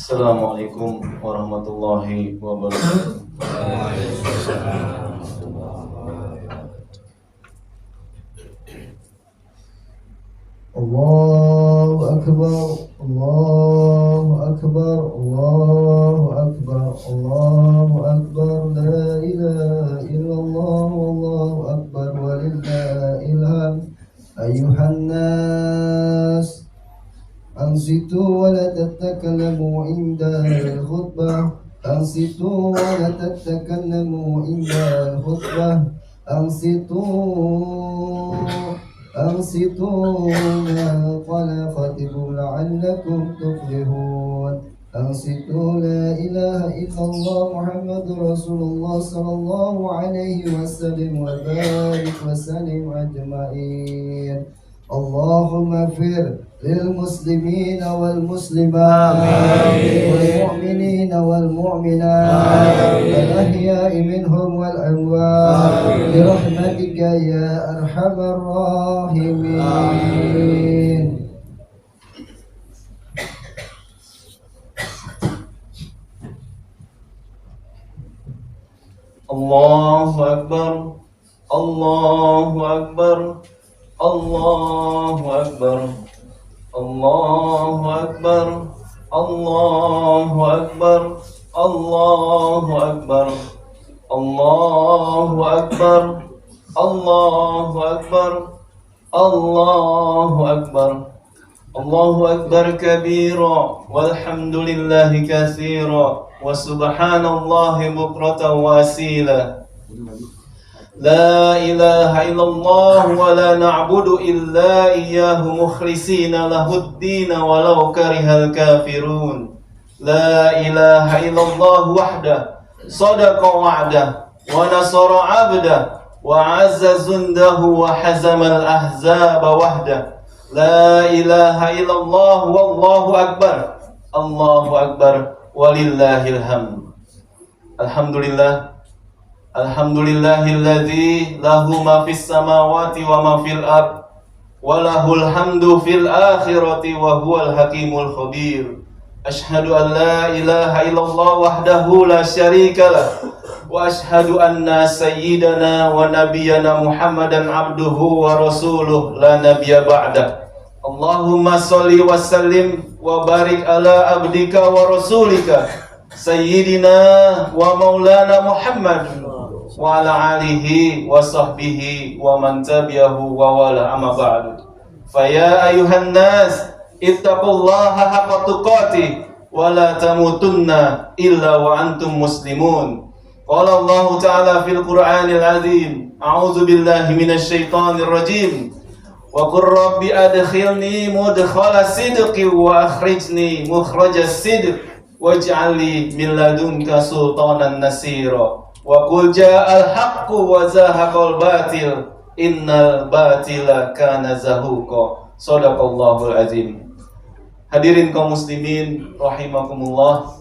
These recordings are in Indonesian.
Assalamualaikum warahmatullahi wabarakatuh. Allahu Akbar, Allahu Akbar, Allahu Akbar, Allahu Akbar, la ilaha illallah, Allahu Akbar, walillahil hamd. Ayuhan nas, ansitu wa la tatakallamu inda al-khutbah. Ansitu wa la tatakallamu inda al-khutbah. أنصتوا ما قال خطب لعلكم تفلحون. أنصتوا لا إله إلا الله محمد رسول الله صلى الله عليه وسلم وبارك وسلم أجمعين. اللهم اغفر للمسلمين والمسلمات والمؤمنين والمؤمنات الأحياء منهم والأموات برحمتك يا أرحم الراحمين. Allahu Akbar, Allahu Akbar, Allahu Akbar, Allahu Akbar, Allahu Akbar, Allahu Akbar, Allahu Akbar, Allahu Akbar, Allahu Akbar, Allahu Akbar kabira, walhamdulillahi katsira, wa subhanallahi bukratan wa asila. La ilaha illallah wa la na'budu illa iyyahu mukhlisina lahuddin walau karihal kafirun. La ilaha illallah wahdah sadaqa wa'dah wa nasara 'abdah wa 'azza zundahu wa hazamal ahzaba wahdah. La ilaha illallah wallahu akbar. Allahu akbar walillahil hamd. Alhamdulillah. Alhamdulillahilladzi lahu ma fis samawati wa ma fil ard wa lahul hamdu fil akhirati wa huwal hakimul khabir. Ashhadu an la ilaha illallah wahdahu la syarika lah wa ashhadu anna sayyidana wa nabiyyana Muhammadan abduhu wa rasuluh la nabiyya ba'dah. Allahumma sholli wa sallim wa barik ala abdika wa rasulika sayyidina wa maulana Muhammad wa ala alihi wa sahbihi wa man tabi'ahu wa wala amma ba'du. Fa ya ayuhan nas ittaqullaha haqqa tuqatih wa la tamutunna illa wa antum muslimun. Qala Allah ta'ala fil Qur'anil azim, a'udzu billahi minasy syaithanir rajim. Wa qur rabbi adkhilni mudkhala sidqi wa akhrijni mukhraja sidq waj'al li min ladunka sultanan nasira. Wa qul ja'al haqqu wa zahaqal batil innal batila kana zahuqa. Shadaqallahul azim. Hadirin kaum muslimin rahimakumullah.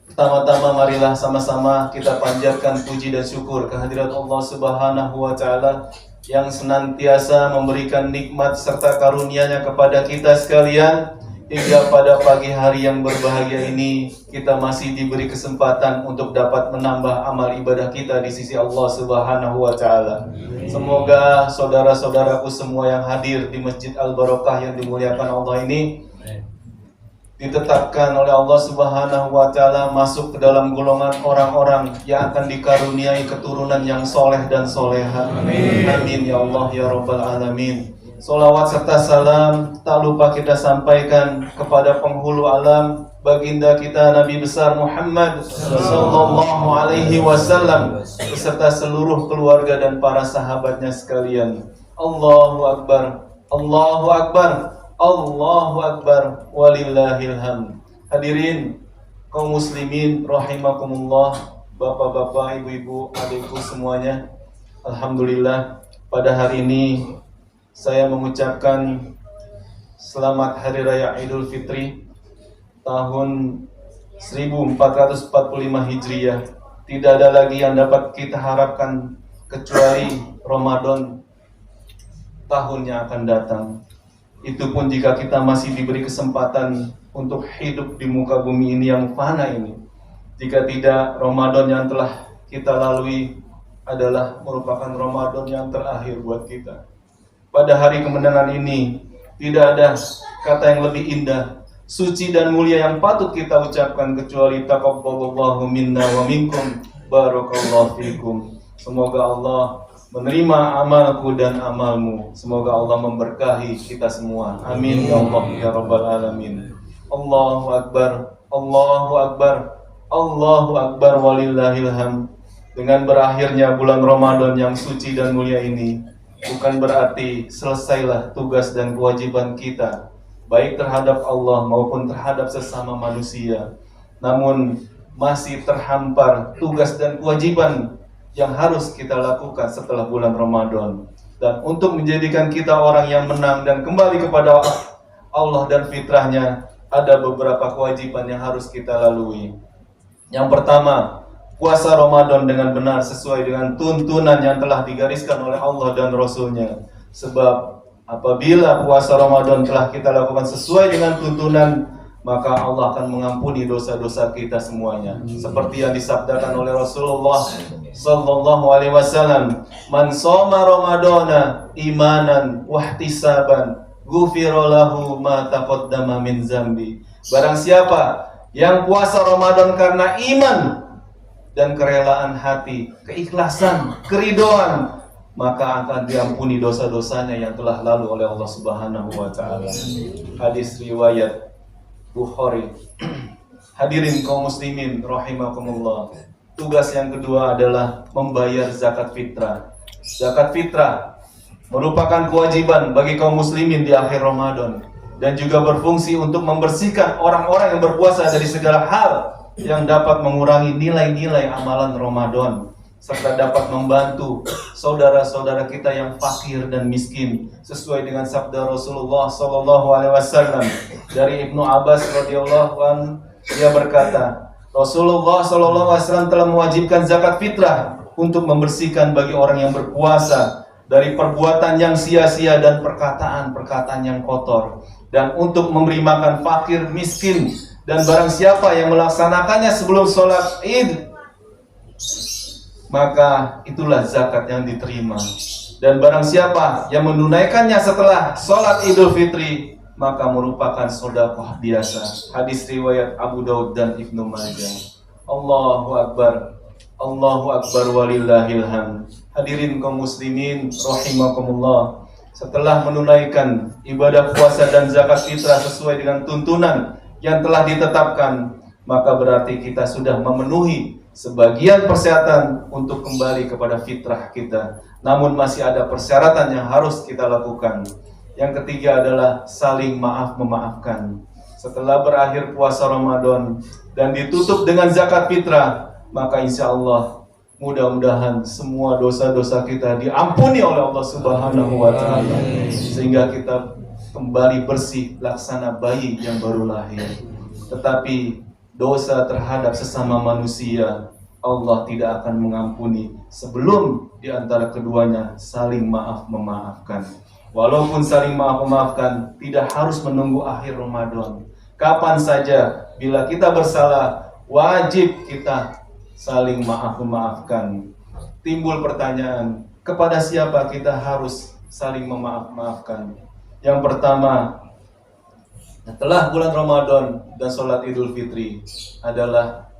Pertama-tama marilah sama-sama kita panjatkan puji dan syukur kehadirat Allah Subhanahu wa taala yang senantiasa memberikan nikmat serta karunia-Nya kepada kita sekalian. Hingga pada pagi hari yang berbahagia ini kita masih diberi kesempatan untuk dapat menambah amal ibadah kita di sisi Allah Subhanahu wa taala. Semoga saudara-saudaraku semua yang hadir di Masjid Al-Barokah yang dimuliakan Allah ini ditetapkan oleh Allah Subhanahu wa taala masuk ke dalam golongan orang-orang yang akan dikaruniai keturunan yang soleh dan soleha. Amin. Amin ya Allah ya Rabbal alamin. Salawat serta salam tak lupa kita sampaikan kepada penghulu alam, baginda kita Nabi besar Muhammad sallallahu alaihi wasallam beserta seluruh keluarga dan para sahabatnya sekalian. Allahu akbar, Allahu akbar, Allahu akbar, walillahil hamd. Hadirin kaum muslimin rahimakumullah, bapak-bapak, ibu-ibu, adikku semuanya. Alhamdulillah pada hari ini saya mengucapkan selamat Hari Raya Idul Fitri tahun 1445 Hijriah. Tidak ada lagi yang dapat kita harapkan kecuali Ramadan tahun yang akan datang. Itu pun jika kita masih diberi kesempatan untuk hidup di muka bumi ini yang fana ini. Jika tidak, Ramadan yang telah kita lalui adalah merupakan Ramadan yang terakhir buat kita. Pada hari kemenangan ini, tidak ada kata yang lebih indah, suci dan mulia yang patut kita ucapkan kecuali taqabbalallahu minna wa minkum, barakallahu fikum. Semoga Allah menerima amalku dan amalmu. Semoga Allah memberkahi kita semua. Amin ya Allah ya rabbal alamin. Allahu akbar, Allahu akbar, Allahu akbar walillahil hamd. Dengan berakhirnya bulan Ramadan yang suci dan mulia ini, bukan berarti selesailah tugas dan kewajiban kita, baik terhadap Allah maupun terhadap sesama manusia. Namun masih terhampar tugas dan kewajiban yang harus kita lakukan setelah bulan Ramadan. Dan untuk menjadikan kita orang yang menang dan kembali kepada Allah dan fitrahnya, ada beberapa kewajiban yang harus kita lalui. Yang pertama, puasa Ramadan dengan benar sesuai dengan tuntunan yang telah digariskan oleh Allah dan Rasul-Nya. Sebab apabila puasa Ramadan telah kita lakukan sesuai dengan tuntunan, maka Allah akan mengampuni dosa-dosa kita semuanya. Seperti yang disabdakan oleh Rasulullah sallallahu alaihi wasallam, "Man shoma Ramadana imanan wahtisaban, ghufira lahu ma taqaddama min zambi." Barang siapa yang puasa Ramadan karena iman dan kerelaan hati, keikhlasan, keridhaan, maka akan diampuni dosa-dosanya yang telah lalu oleh Allah Subhanahu wa taala. Hadis riwayat Bukhari. Hadirin kaum muslimin rahimakumullah. Tugas yang kedua adalah membayar zakat fitrah. Zakat fitrah merupakan kewajiban bagi kaum muslimin di akhir Ramadan dan juga berfungsi untuk membersihkan orang-orang yang berpuasa dari segala hal yang dapat mengurangi nilai-nilai amalan Ramadan, serta dapat membantu saudara-saudara kita yang fakir dan miskin sesuai dengan sabda Rasulullah sallallahu alaihi wasallam. Dari Ibnu Abbas radhiyallahu anhu, dia berkata, Rasulullah sallallahu alaihi wasallam telah mewajibkan zakat fitrah untuk membersihkan bagi orang yang berpuasa dari perbuatan yang sia-sia dan perkataan-perkataan yang kotor, dan untuk memberi makan fakir, miskin, dan barang siapa yang melaksanakannya sebelum sholat Id, maka itulah zakat yang diterima. Dan barang siapa yang menunaikannya setelah sholat Idul Fitri, maka merupakan sedekah biasa. Hadis riwayat Abu Daud dan Ibnu Majah. Allahu akbar, Allahu akbar walillahil hamd. Hadirin kaum muslimin rahimakumullah. Setelah menunaikan ibadah puasa dan zakat fitrah sesuai dengan tuntunan yang telah ditetapkan, maka berarti kita sudah memenuhi sebagian persyaratan untuk kembali kepada fitrah kita. Namun masih ada persyaratan yang harus kita lakukan. Yang ketiga adalah saling maaf-memaafkan. Setelah berakhir puasa Ramadan dan ditutup dengan zakat fitrah, maka insya Allah mudah-mudahan semua dosa-dosa kita diampuni oleh Allah Subhanahu wa taala, sehingga kita kembali bersih laksana bayi yang baru lahir. Tetapi dosa terhadap sesama manusia Allah tidak akan mengampuni sebelum di antara keduanya saling maaf-memaafkan. Walaupun saling maaf-memaafkan tidak harus menunggu akhir Ramadan. Kapan saja bila kita bersalah, wajib kita saling maaf-memaafkan. Timbul pertanyaan, kepada siapa kita harus saling memaaf-maafkan? Yang pertama, setelah bulan Ramadan dan sholat Idul Fitri adalah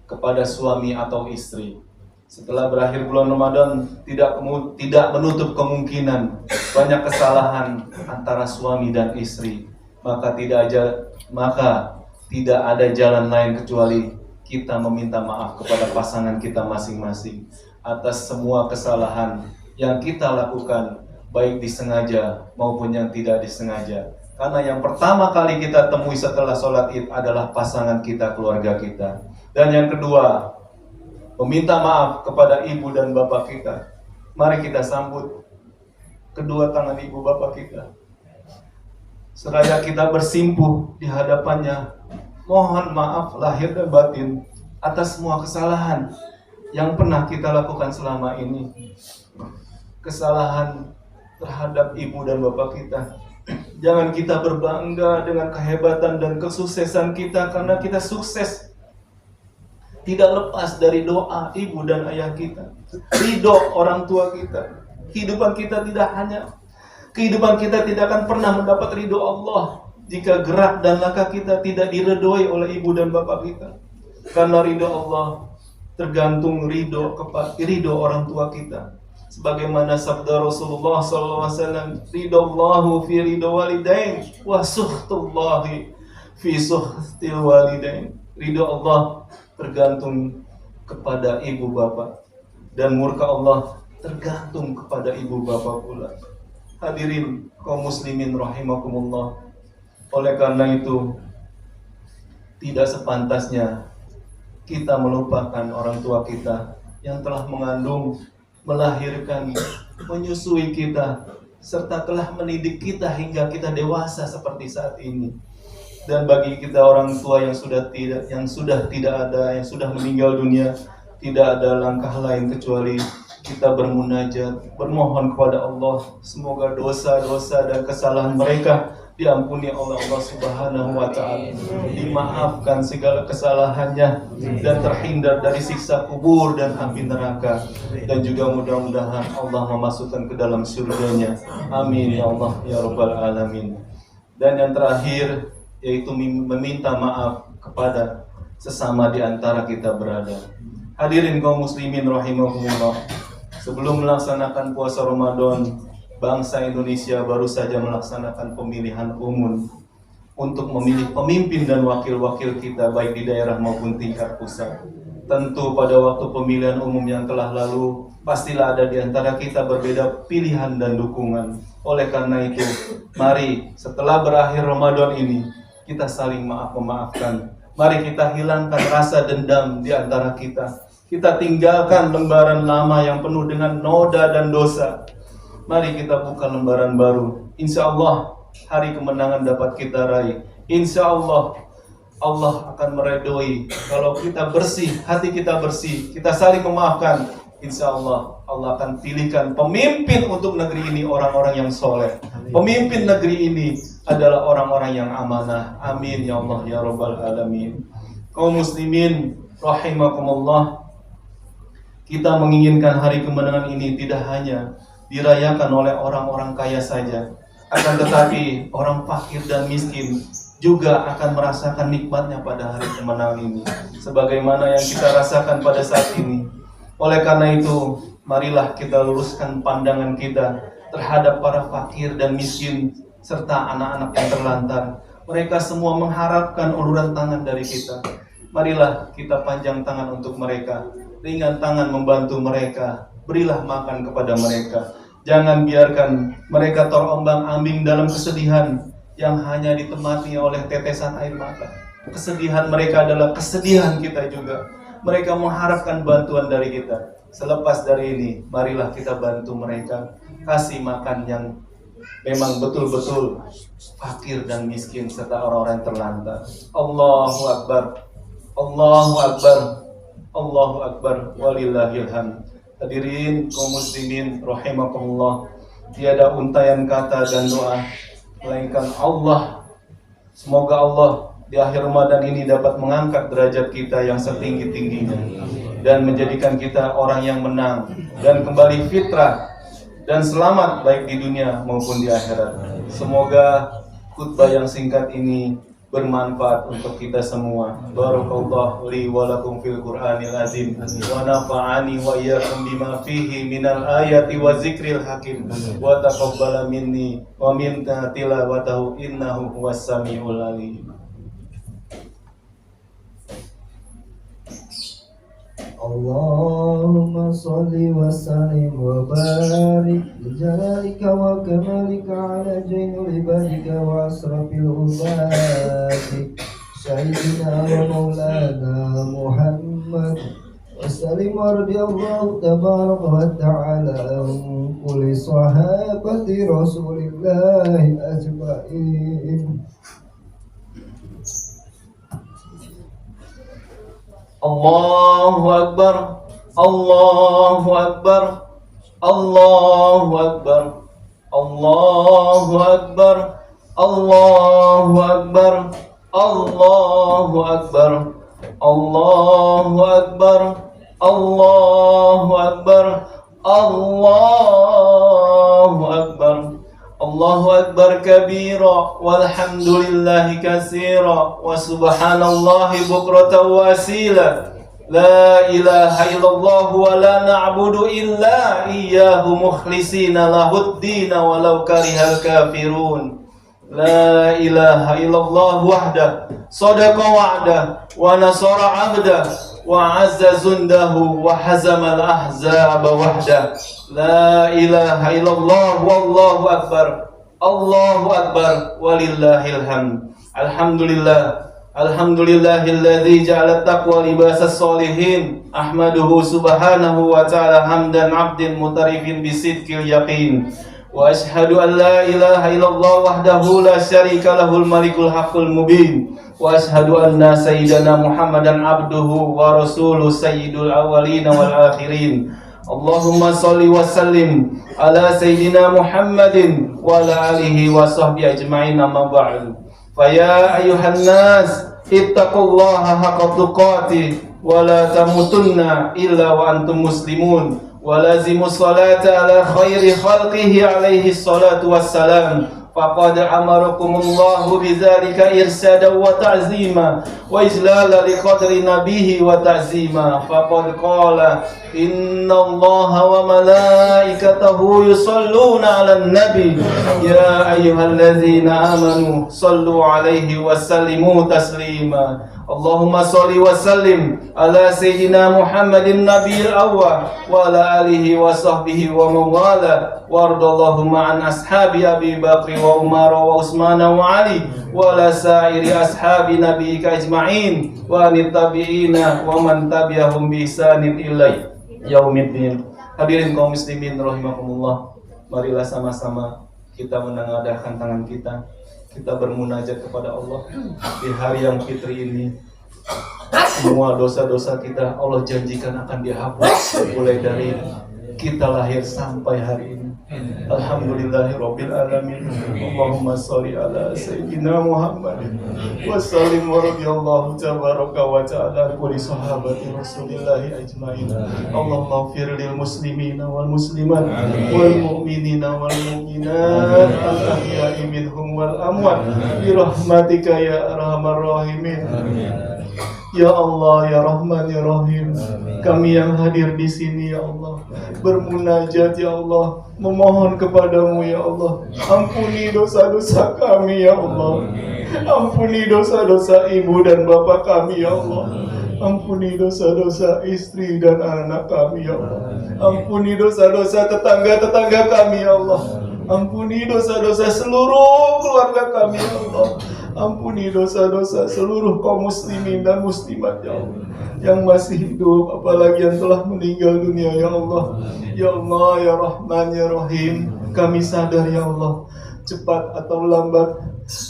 kepada suami atau istri. Setelah berakhir bulan Ramadan, tidak menutup kemungkinan banyak kesalahan antara suami dan istri. Maka tidak ada jalan lain kecuali kita meminta maaf kepada pasangan kita masing-masing atas semua kesalahan yang kita lakukan, baik disengaja maupun yang tidak disengaja. Karena yang pertama kali kita temui setelah sholat Id adalah pasangan kita, keluarga kita. Dan yang kedua, meminta maaf kepada ibu dan bapak kita. Mari kita sambut kedua tangan ibu bapak kita, seraya kita bersimpuh di hadapannya. Mohon maaf lahir dan batin atas semua kesalahan yang pernah kita lakukan selama ini. Kesalahan terhadap ibu dan bapak kita, Jangan kita berbangga dengan kehebatan dan kesuksesan kita, karena kita sukses tidak lepas dari doa ibu dan ayah kita, ridho orang tua kita. Kehidupan kita tidak akan pernah mendapat ridho Allah jika gerak dan langkah kita tidak diredoi oleh ibu dan bapak kita. Karena ridho Allah tergantung ridho orang tua kita. Sebagaimana sabda Rasulullah SAW, ridallahu fi ridho walidain wa suhtullahi fi suhtil walidain. Ridho Allah tergantung kepada ibu bapak, dan murka Allah tergantung kepada ibu bapak pula. Hadirin kaum muslimin rahimakumullah. Oleh karena itu, tidak sepantasnya kita melupakan orang tua kita yang telah mengandung, melahirkan, menyusui kita, serta telah mendidik kita hingga kita dewasa seperti saat ini. Dan bagi kita orang tua yang sudah meninggal dunia, tidak ada langkah lain kecuali kita bermunajat, bermohon kepada Allah, semoga dosa-dosa dan kesalahan mereka diampuni oleh Allah Subhanahu wa Ta'ala, dimaafkan segala kesalahannya, dan terhindar dari siksa kubur dan api neraka, dan juga mudah-mudahan Allah memasukkan ke dalam surganya. Amin ya Allah ya Rabbal Alamin. Dan yang terakhir, yaitu meminta maaf kepada sesama di antara kita berada. Hadirin kaum muslimin rahimahumullah, sebelum melaksanakan puasa Ramadan, bangsa Indonesia baru saja melaksanakan pemilihan umum untuk memilih pemimpin dan wakil-wakil kita baik di daerah maupun tingkat pusat. Tentu pada waktu pemilihan umum yang telah lalu, pastilah ada di antara kita berbeda pilihan dan dukungan. Oleh karena itu, mari setelah berakhir Ramadan ini, kita saling memaafkan. Mari kita hilangkan rasa dendam di antara kita. Kita tinggalkan lembaran lama yang penuh dengan noda dan dosa. Mari kita buka lembaran baru. Insya Allah hari kemenangan dapat kita raih. Insya Allah Allah akan meredoi kalau kita bersih, hati kita bersih, kita saling memaafkan. Insya Allah Allah akan pilihkan pemimpin untuk negeri ini, orang-orang yang soleh. Pemimpin negeri ini adalah orang-orang yang amanah. Amin ya Allah ya Rabbal Alamin. Kaum muslimin rahimakumullah, kita menginginkan hari kemenangan ini tidak hanya dirayakan oleh orang-orang kaya saja, akan tetapi orang fakir dan miskin juga akan merasakan nikmatnya pada hari kemenangan ini, sebagaimana yang kita rasakan pada saat ini. Oleh karena itu, marilah kita luruskan pandangan kita terhadap para fakir dan miskin serta anak-anak yang terlantar. Mereka semua mengharapkan uluran tangan dari kita. Marilah kita panjang tangan untuk mereka, ringan tangan membantu mereka, berilah makan kepada mereka. Jangan biarkan mereka terombang-ambing dalam kesedihan yang hanya ditemani oleh tetesan air mata. Kesedihan mereka adalah kesedihan kita juga. Mereka mengharapkan bantuan dari kita. Selepas dari ini, marilah kita bantu mereka, kasih makan yang memang betul-betul fakir dan miskin serta orang-orang terlantar. Allahu Akbar, Allahu Akbar, Allahu Akbar, walillahil hamd. Hadirin kaum muslimin rahimakumullah, tiada untayan kata dan doa melainkan Allah. Semoga Allah di akhir Ramadan ini dapat mengangkat derajat kita yang setinggi-tingginya dan menjadikan kita orang yang menang dan kembali fitrah dan selamat baik di dunia maupun di akhirat. Semoga khutbah yang singkat ini bermanfaat untuk kita semua. Barakallahu li wa lakum fil Qur'anil azim wa nafa'ani wa iyyakum bima fihi minal ayati wa zikril hakim wa taqabbala minni wa minna tilawatahu innahu huwas samiul alim. Allahumma salli wa sallim wa barik bijalalika wa kamalika ala jainul ibadika wa asrafil ubadi Sayyidina wa maulana Muhammad wa sallim radiyallahu tabaraka wa ta'ala kulli sahabati rasulillahi ajma'in. Allahu Akbar, Allahu Akbar, Allahu Akbar, Allahu Akbar, Allahu Akbar, Allahu Akbar, Allahu Akbar, Allahu Akbar, Allahu Akbar, Allahu Akbar kabira, walhamdulillahi katsira, wa subhanallahi bukratan wa asila. La ilaha illallah wa la na'budu illa iyyahu mukhlisina lahuddin walau karihal kafirun. La ilaha illallah wahda sadaqa wa'da wa nasara 'abda wa 'azza zundahu wa hazama al-ahzaba wahda. La ilaha illallah wallahu akbar. Allahu akbar walillahil hamd. Alhamdulillah. Alhamdulillahilladzi ja'ala taqwa libasas solihin. Ahmaduhu subhanahu wa ta'ala hamdan 'abdin mutarifin bisidqil yaqin. Wa ashhadu an la ilaha illallah wahdahu la syarika lahul malikul haqqul mubin. Wa ashhadu anna sayyidana Muhammadan abduhu wa rasuluhu sayyidul awwalin wal akhirin. Allahumma salli wa sallim ala sayyidina Muhammadin wa ala alihi wa sahbihi ajma'in, amma ba'du. Faya ayuhan nas ittaqullaha haqqa tuqatih wa la tamutunna illa wa antum muslimun. Walazimu salata ala khairi khalqihi alaihi salatu wassalam. Faqad amarakumullahu bidzalika irsadan wa ta'zima wa ijlala liqadri nabihi wa ta'zima. Faqad qala innallaha wa malaikatahu yusalluna 'alan nabi ya ayyuhalladzina amanu sallu 'alaihi wa sallimu taslima. Allahumma salli wa sallim ala sayyidina Muhammadin nabiyil awwal wa ala alihi wa sahbihi wa mawala wardallahumma an ashabi Abi Bakr wa Umar wa Utsman wa Ali wa ala sa'iri ashabi nabiyika ajma'in wa anit tabi'ina wa man tabi'ahum bi ihsanin ila yaumiddin. Hadirin kaum muslimin rahimakumullah, marilah sama-sama kita menengadahkan tangan kita bermunajat kepada Allah di hari yang fitri ini. Semua dosa-dosa kita Allah janjikan akan dihapus mulai dari kita lahir sampai hari ini. Alhamdulillahirabbil alamin. Allahumma shalli ala sayyidina Muhammadin wa sallim wa radhiyallahu tabaraka wa ta'ala kulli sahabati Rasulillahi ajmain. Allahumma ighfir lil muslimina wal muslimat wal mu'minina wal mu'minat al ahya'i minhum wal amwat bi rahmatika ya arhamar rahimin. Ya Allah, ya Rahman, ya Rahim. Kami yang hadir di sini, ya Allah, bermunajat, ya Allah, memohon kepadamu, ya Allah. Ampuni dosa-dosa kami, ya Allah. Ampuni dosa-dosa ibu dan bapak kami, ya Allah. Ampuni dosa-dosa istri dan anak kami, ya Allah. Ampuni dosa-dosa tetangga-tetangga kami, ya Allah. Ampuni dosa-dosa seluruh keluarga kami, ya Allah. Ampuni dosa-dosa seluruh kaum muslimin dan muslimat, ya Allah, yang masih hidup, apalagi yang telah meninggal dunia, ya Allah. Ya Allah, ya Rahman, ya Rahim. Kami sadar, ya Allah, cepat atau lambat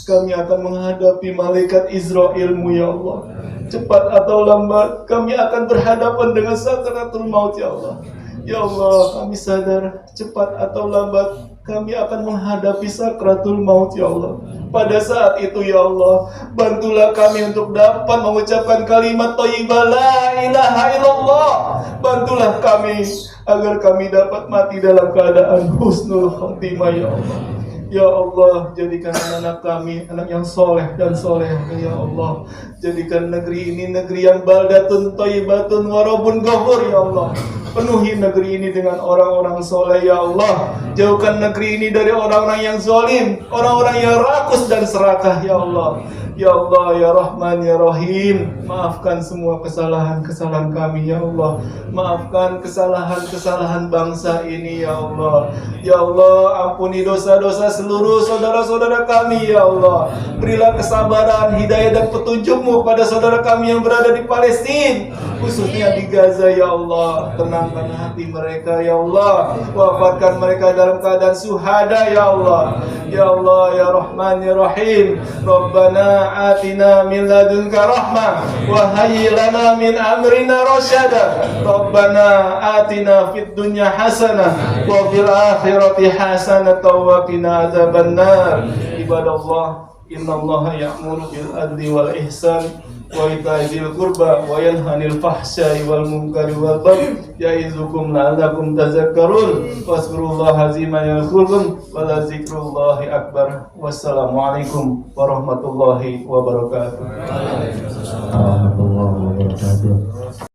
kami akan menghadapi malaikat Israilmu, ya Allah. Cepat atau lambat kami akan berhadapan dengan sakaratul maut, ya Allah. Ya Allah, kami sadar cepat atau lambat kami akan menghadapi sakratul maut, ya Allah. Pada saat itu, ya Allah, bantulah kami untuk dapat mengucapkan kalimat thayyibah la ilaha illallah. Bantulah kami agar kami dapat mati dalam keadaan husnul khotimah, ya Allah. Ya Allah, jadikan anak kami anak yang soleh dan soleh, ya Allah. Jadikan negeri ini negeri yang baldatun thayyibatun wa rabbun ghafur, ya Allah. Penuhi negeri ini dengan orang-orang soleh, ya Allah. Jauhkan negeri ini dari orang-orang yang zalim, orang-orang yang rakus dan serakah, ya Allah. Ya Allah, ya Rahman, ya Rahim. Maafkan semua kesalahan-kesalahan kami, ya Allah. Maafkan kesalahan-kesalahan bangsa ini, ya Allah. Ya Allah, ampuni dosa-dosa seluruh saudara-saudara kami, ya Allah. Berilah kesabaran, hidayah dan petunjuk-Mu pada saudara kami yang berada di Palestina, khususnya di Gaza, ya Allah. Tenangkan hati mereka, ya Allah. Wafatkan mereka dalam keadaan syuhada, ya Allah. Ya Allah, ya Rahman, ya Rahim. Rabbana atina min ladunka rahmah wa hayyi lana min amrina rasyada. Rabbana atina fid dunya hasanah wa fil akhirati hasanah wa qina adzabannar. ibadallah, innallaha ya'muru bil adli wal ihsan wa ita'i dzil qurba wa yanha 'anil fahsya'i wal munkari wal baghi ya'izukum la'allakum tadhakkarun wazkurullaha azima yadhkurkum wa la dzikrullahi akbar. Wassalamualaikum warahmatullahi wabarakatuh. warahmatullahi wabarakatuh.